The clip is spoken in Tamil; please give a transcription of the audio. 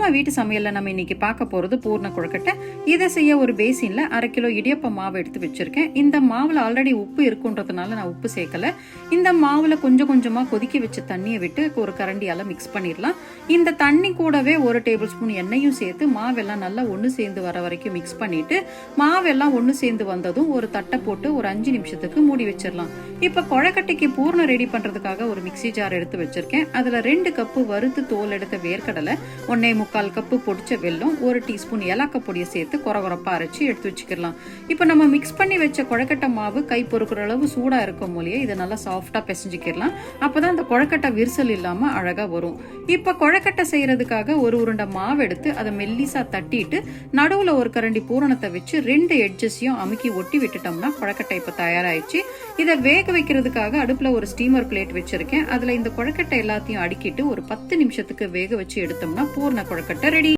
நம்ம வீட்டு சமையல்ல நம்ம இன்னைக்கு பார்க்க போறது பூர்ண கொழுக்கட்டை. இதை செய்ய ஒரு பேசின்ல 1/2 கிலோ இடியப்ப மாவு எடுத்து வச்சிருக்கேன். இந்த மாவுல ஆல்ரெடி உப்பு இருக்குன்றதுனால நான் உப்பு சேர்க்கல. இந்த மாவுல கொஞ்சம் கொஞ்சமா கொதிக்க வச்ச தண்ணியை விட்டு ஒரு கரண்டியால மிக்ஸ் பண்ணிடலாம். இந்த தண்ணி கூடவே 1 டேபிள் ஸ்பூன் எண்ணெயும் சேர்த்து மாவெல்லாம் நல்லா ஒன்று சேர்ந்து வர வரைக்கும் மிக்ஸ் பண்ணிட்டு மாவெல்லாம் ஒன்று சேர்ந்து வந்ததும் ஒரு தட்டை போட்டு ஒரு 5 நிமிஷத்துக்கு மூடி வச்சிடலாம். இப்ப கொழுக்கட்டைக்கு பூர்ணம் ரெடி பண்றதுக்காக ஒரு மிக்ஸி ஜார் எடுத்து வச்சிருக்கேன். அதுல 2 கப்பு வறுத்து தோல் எடுத்த வேர்க்கடலை, 1.25 கப்பு பொடிச்ச வெல்லம், 1 டீஸ்பூன் ஏலக்காய் பொடியை சேர்த்து கொரகொரப்பா அரைச்சி எடுத்து வச்சுக்கலாம். இப்ப நம்ம மிக்ஸ் பண்ணி வச்ச கொழுக்கட்டை மாவு கை பொறுக்கிற அளவு சூடா இருக்கும் போலயே இதை நல்லா சாஃப்டா பிசைஞ்சிக்கலாம். அப்பதான் அந்த கொழுக்கட்டை விரிசல் இல்லாம அழகா வரும். இப்ப கொழுக்கட்டை செய்யறதுக்காக ஒரு உருண்டை மாவு எடுத்து அதை மெல்லிசா தட்டிட்டு நடுவுல ஒரு கரண்டி பூரணத்தை வச்சு 2 எட்ஜஸையும் அமுக்கி ஒட்டி விட்டுட்டோம்னா கொழுக்கட்டை இப்ப தயாராயிடுச்சு. இதை வேக வைக்கிறதுக்காக அடுப்புல ஒரு ஸ்டீமர் பிளேட் வச்சிருக்கேன். அதுல இந்த கொழுக்கட்டை எல்லாத்தையும் அடுக்கிட்டு ஒரு 10 நிமிஷத்துக்கு வேக வச்சு எடுத்தோம்னா பூர்ண கொழுக்கட்டை ரெடி.